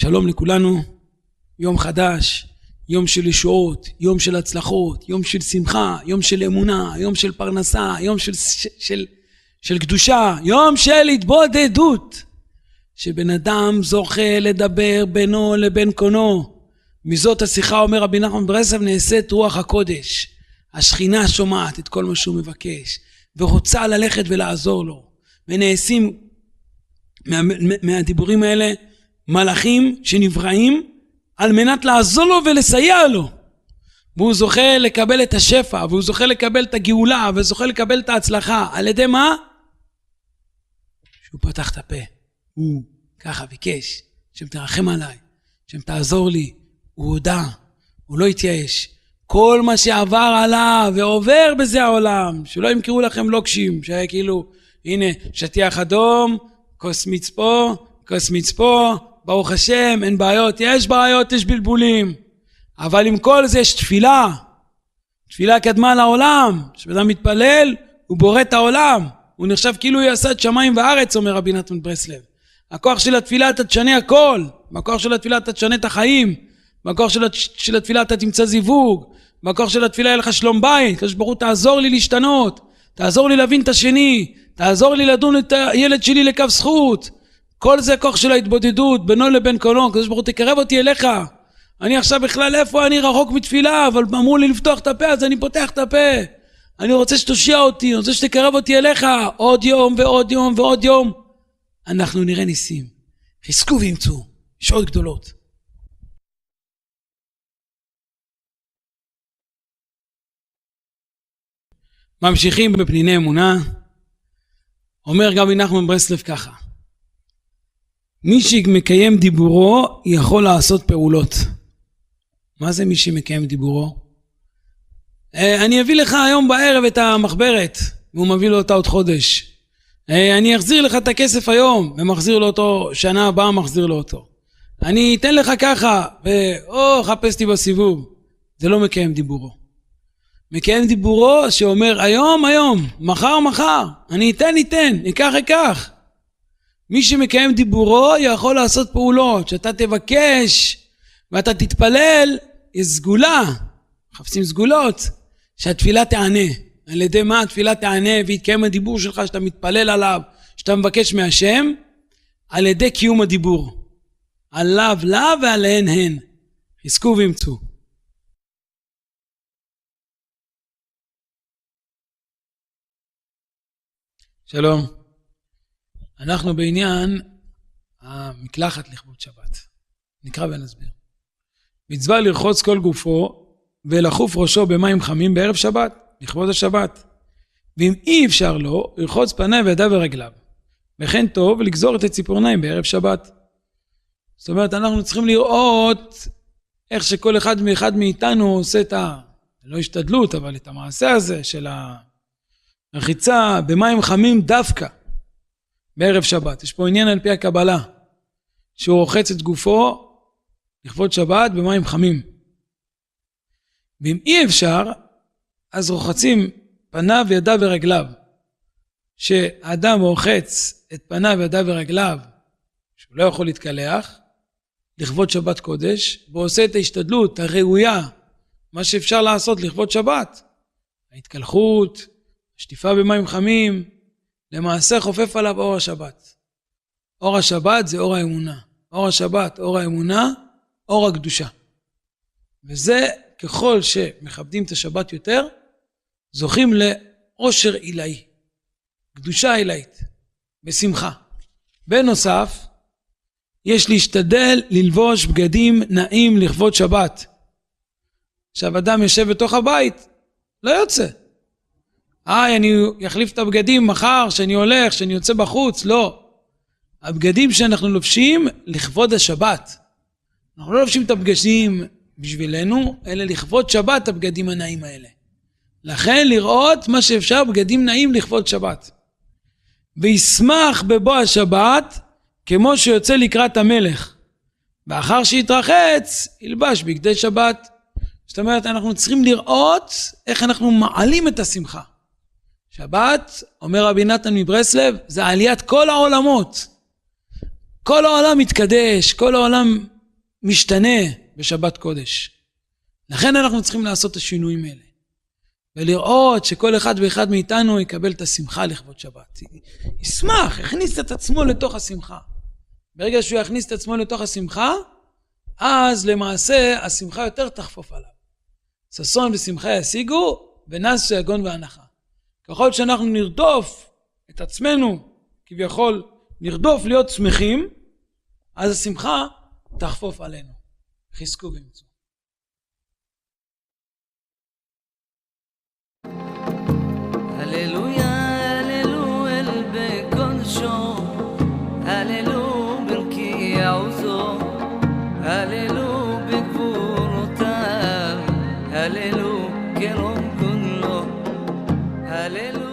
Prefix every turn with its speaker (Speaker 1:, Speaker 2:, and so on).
Speaker 1: שלום לכולנו, יום חדש, יום של ישועות, יום של הצלחות, יום של שמחה, יום של אמונה, יום של פרנסה, יום של קדושה, יום של התבודדות, שבן אדם זוכה לדבר בינו לבין קונו. מזאת השיחה, אומר רבי נחמן מברסלב, נעשית רוח הקודש. השכינה שומעת את כל מה שהוא מבקש, ורוצה ללכת ולעזור לו, ונעשים מהדיבורים האלה מלאכים שנבראים על מנת לעזור לו ולסייע לו, והוא זוכה לקבל את השפע, והוא זוכה לקבל את הגאולה, וזוכה לקבל את ההצלחה. על ידי מה? שהוא פתח את הפה, הוא ככה ביקש, שתרחם עליי, שתעזור לי, הוא הודע, הוא לא התייאש. כל מה שעבר עליו ועובר בזה העולם, שלא ימכרו לכם לוקשים, שהיה כאילו, הנה, שטיח אדום, כוס מצפו, כוס מצפו, ברוך השם, אין בעיות, יש בעיות, יש בלבולים. אבל עם כל זה יש תפילה. תפילה קדמה לעולם. כשאדם מתפלל, הוא בורא את העולם. הוא נחשב כאילו הוא יעשה את שמיים וארץ, אומר רבי נחמן מברסלב. הכוח של התפילה אתה תשנה הכל. בכוח של התפילה אתה תשנה את החיים. בכוח של התפילה אתה תמצא זיווג. בכוח של התפילה יהיה לך שלום בית. הקדוש ברוך הוא תעזור לי להשתנות. תעזור לי להבין את השני. תעזור לי לדון את הילד שלי לקו זכות. כל זה כוח של ההתבודדות בינו לבין קונו. הקדוש ברוך הוא תקרב אותי אליך. אני עכשיו בכלל איפה? אני רחוק מתפילה, אבל אמרו לי לפתוח את הפה, אז אני פותח את הפה. אני רוצה שתושיע אותי, אני רוצה שתקרב אותי אליך. עוד יום ועוד יום ועוד יום. אנחנו נראה ניסים. חזקו וימצאו. שעות גדולות. ממשיכים בפניני אמונה. אומר גם רבי נחמן מברסלב ככה. מי שמקיים דיבורו יכול לעשות פעולות. מה זה מי שמקיים דיבורו? אני אביא לך היום בערב את המחברת, והוא מביא לו אותה עוד חודש. אני אחזיר לך את הכסף היום, ומחזיר לו אותו, שנה הבאה מחזיר לו אותו. אני אתן לך ככה, חפשתי בסיבוב. זה לא מקיים דיבורו. מקיים דיבורו שאומר היום, היום, מחר, מחר. אני אתן, אקח. מי שמקיים דיבורו יכול לעשות פעולות, שאתה תבקש ואתה תתפלל, יש סגולה, חפשים סגולות, שהתפילה תענה. על ידי מה התפילה תענה ויתקיים הדיבור שלך שאתה מתפלל עליו, שאתה מבקש מהשם, על ידי קיום הדיבור. עליו לה ועליהן הן. חזקו וימצאו. שלום. אנחנו בעניין המקלחת לכבוד שבת. נקרא ונסביר. מצווה לרחוץ כל גופו ולחוף ראשו במים חמים בערב שבת, לכבוד השבת. ואם אי אפשר לו, לרחוץ פניו וידיו ורגליו. וכן טוב לגזור את הציפורניים בערב שבת. זאת אומרת, אנחנו צריכים לראות איך שכל אחד מאיתנו עושה את לא השתדלות, אבל את המעשה הזה של הרחיצה במים חמים דווקא. בערב שבת. יש פה עניין על פי הקבלה, שהוא רוחץ את גופו לכבוד שבת במים חמים. ואם אי אפשר, אז רוחצים פניו וידיו ורגליו. שהאדם רוחץ את פניו וידיו ורגליו, שהוא לא יכול להתקלח, לכבוד שבת קודש, ועושה את ההשתדלות הראויה, מה שאפשר לעשות לכבוד שבת. ההתקלחות, השטיפה במים חמים, למעשה חופף עליו אור השבת. אור השבת זה אור האמונה. אור השבת, אור האמונה, אור הקדושה. וזה ככל שמכבדים את השבת יותר, זוכים לאושר עילאי. קדושה עילאית. בשמחה. בנוסף, יש להשתדל ללבוש בגדים נעים לכבוד שבת. עכשיו אדם יושב בתוך הבית, לא יוצא. אני אחליף את הבגדים מחר, שאני הולך, שאני יוצא בחוץ, לא. הבגדים שאנחנו לובשים לכבוד השבת. אנחנו לא לובשים את הבגדים בשבילנו, אלא לכבוד שבת הבגדים הנעים האלה. לכן לראות מה שאפשר בגדים נעים לכבוד שבת. וישמח בבוא השבת, כמו שיוצא לקראת המלך. ואחר שיתרחץ, ילבש בגדי שבת. זאת אומרת, אנחנו צריכים לראות איך אנחנו מעלים את השמחה. שבת, אומר רבי נתן מברסלב, זה עליית כל העולמות. כל העולם מתקדש, כל העולם משתנה בשבת קודש. לכן אנחנו צריכים לעשות את השינויים האלה. ולראות שכל אחד ואחד מאיתנו יקבל את השמחה לכבוד שבת. ישמח, יכניס את עצמו לתוך השמחה. ברגע שהוא יכניס את עצמו לתוך השמחה, אז למעשה השמחה יותר תחפוף עליו. ששון ושמחה ישיגו, ונס יגון והנחה. ככל שאנחנו נרדוף את עצמנו, כביכול נרדוף להיות שמחים, אז השמחה תחפוף עלינו. חזקו ואמצו.
Speaker 2: הללויה, הללו אל בקודשו, הללו ברכי עוזו, הללו בגבורותיו, הללו כרום כולו, הללו